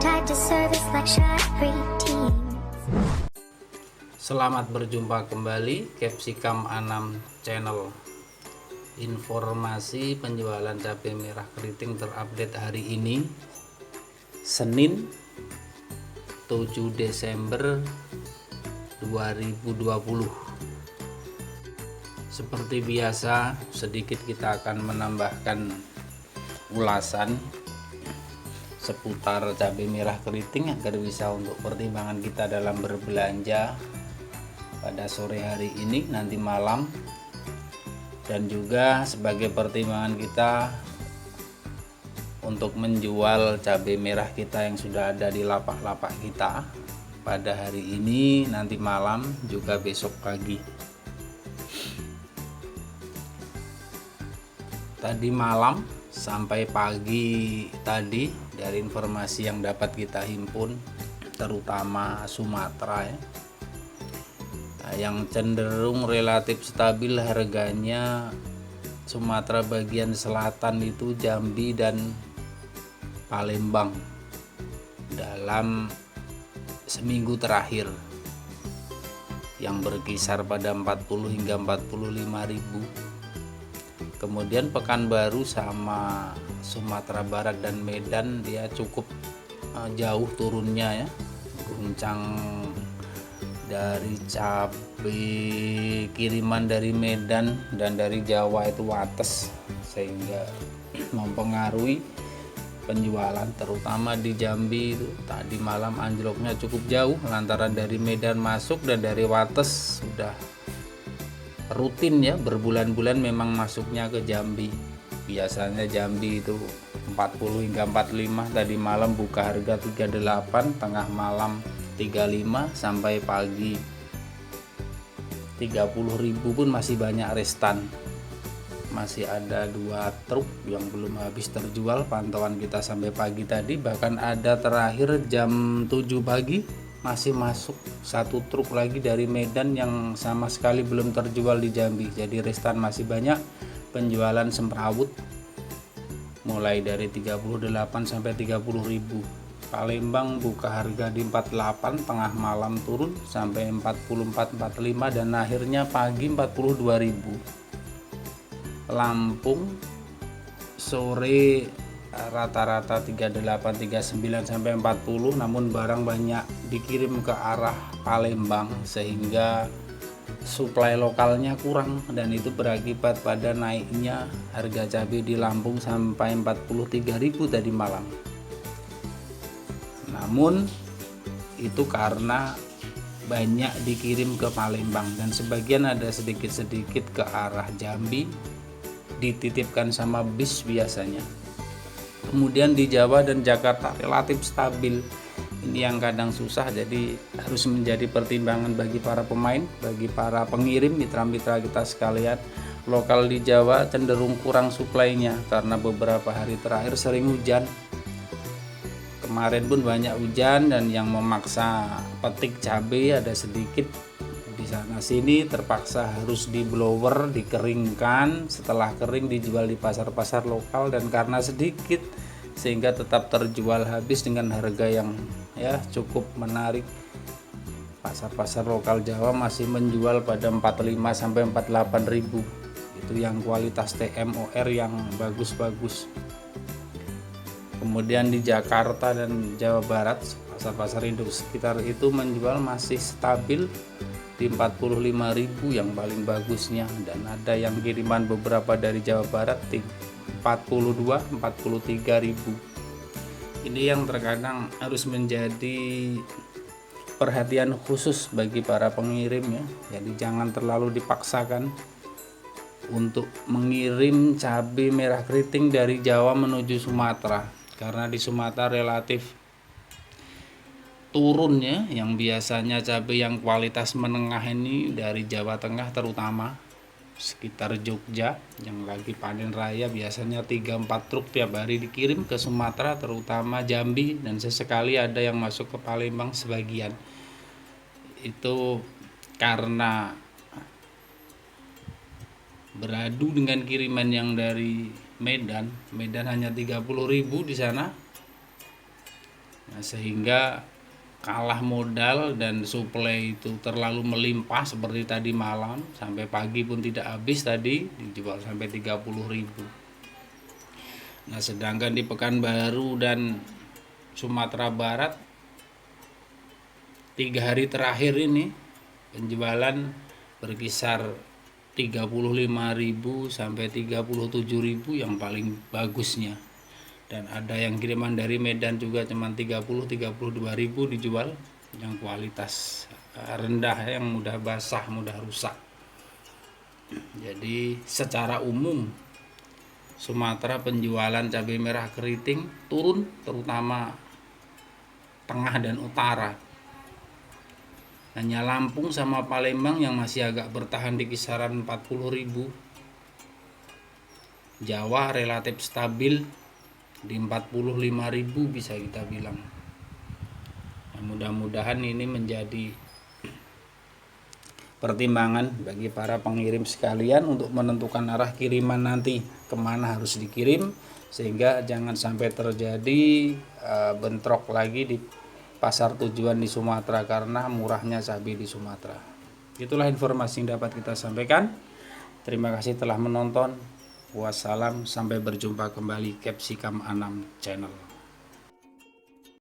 tied to service like shot-free teams. Selamat berjumpa kembali Capsicum Anam Channel. Informasi penjualan cabai merah keriting terupdate hari ini, Senin 7 Desember 2020. Seperti biasa, sedikit kita akan menambahkan ulasan seputar cabai merah keriting agar bisa untuk pertimbangan kita dalam berbelanja pada sore hari ini, nanti malam, dan juga sebagai pertimbangan kita untuk menjual cabai merah kita yang sudah ada di lapak-lapak kita pada hari ini, nanti malam, juga besok pagi. Tadi malam sampai pagi tadi, dari informasi yang dapat kita himpun, terutama Sumatera ya, yang cenderung relatif stabil harganya, Sumatera bagian selatan itu Jambi dan Palembang dalam seminggu terakhir, yang berkisar pada 40 hingga 45 ribu. Kemudian Pekanbaru sama Sumatera Barat dan Medan dia cukup jauh turunnya ya, guncang dari cabai kiriman dari Medan dan dari Jawa itu wates, sehingga mempengaruhi penjualan, terutama di Jambi itu tadi malam anjloknya cukup jauh lantaran dari Medan masuk dan dari wates sudah rutin ya, berbulan-bulan memang masuknya ke Jambi. Biasanya Jambi itu 40 hingga 45, tadi malam buka harga 38, tengah malam 35, sampai pagi 30 ribu pun masih banyak restan. Masih ada 2 truk yang belum habis terjual, pantauan kita sampai pagi tadi. Bahkan ada terakhir jam 7 pagi masih masuk 1 truk lagi dari Medan yang sama sekali belum terjual di Jambi. Jadi restan masih banyak, penjualan semrawut mulai dari 38 sampai 30 ribu. Palembang buka harga di 48, tengah malam turun sampai 44, 45, dan akhirnya pagi 42 ribu. Lampung sore rata-rata 38, 39 sampai 40, namun barang banyak dikirim ke arah Palembang sehingga suplai lokalnya kurang, dan itu berakibat pada naiknya harga cabai di Lampung sampai 43 ribu tadi malam. Namun itu karena banyak dikirim ke Palembang dan sebagian ada sedikit-sedikit ke arah Jambi, dititipkan sama bis biasanya. Kemudian di Jawa dan Jakarta relatif stabil. Ini yang kadang susah, jadi harus menjadi pertimbangan bagi para pemain, bagi para pengirim, mitra-mitra kita sekalian. Lokal di Jawa cenderung kurang suplainya karena beberapa hari terakhir sering hujan. Kemarin pun banyak hujan dan yang memaksa petik cabai ada sedikit di sana sini, terpaksa harus di blower, dikeringkan, setelah kering dijual di pasar-pasar lokal, dan karena sedikit sehingga tetap terjual habis dengan harga yang ya cukup menarik. Pasar-pasar lokal Jawa masih menjual pada 45 sampai 48 ribu. Itu yang kualitas TMOR yang bagus-bagus. Kemudian di Jakarta dan Jawa Barat, pasar-pasar induk sekitar itu menjual masih stabil di 45 ribu yang paling bagusnya, dan ada yang kiriman beberapa dari Jawa Barat di 42, 43 ribu. Ini yang terkadang harus menjadi perhatian khusus bagi para pengirim ya. Jadi jangan terlalu dipaksakan untuk mengirim cabai merah keriting dari Jawa menuju Sumatera, karena di Sumatera relatif turun ya, yang biasanya cabai yang kualitas menengah ini dari Jawa Tengah terutama sekitar Jogja yang lagi panen raya biasanya 3-4 truk tiap hari dikirim ke Sumatera, terutama Jambi, dan sesekali ada yang masuk ke Palembang sebagian. Itu karena beradu dengan kiriman yang dari Medan hanya 30.000 di sana, Nah, sehingga kalah modal dan suplai itu terlalu melimpah seperti tadi malam, sampai pagi pun tidak habis, tadi dijual sampai 30.000. Nah, sedangkan di Pekanbaru dan Sumatera Barat 3 hari terakhir ini penjualan berkisar 35.000 sampai 37.000 yang paling bagusnya. Dan ada yang kiriman dari Medan juga cuma 32.000 dijual, yang kualitas rendah, yang mudah basah, mudah rusak. Jadi secara umum Sumatera penjualan cabai merah keriting turun, terutama tengah dan utara. Hanya Lampung sama Palembang yang masih agak bertahan di kisaran 40.000. Jawa relatif stabil di 45.000 bisa kita bilang. Nah, mudah-mudahan ini menjadi pertimbangan bagi para pengirim sekalian untuk menentukan arah kiriman nanti kemana harus dikirim, sehingga jangan sampai terjadi bentrok lagi di pasar tujuan di Sumatera karena murahnya cabai di Sumatera. Itulah informasi yang dapat kita sampaikan. Terima kasih telah menonton. Wassalam, sampai berjumpa kembali Capsicum Anam Channel.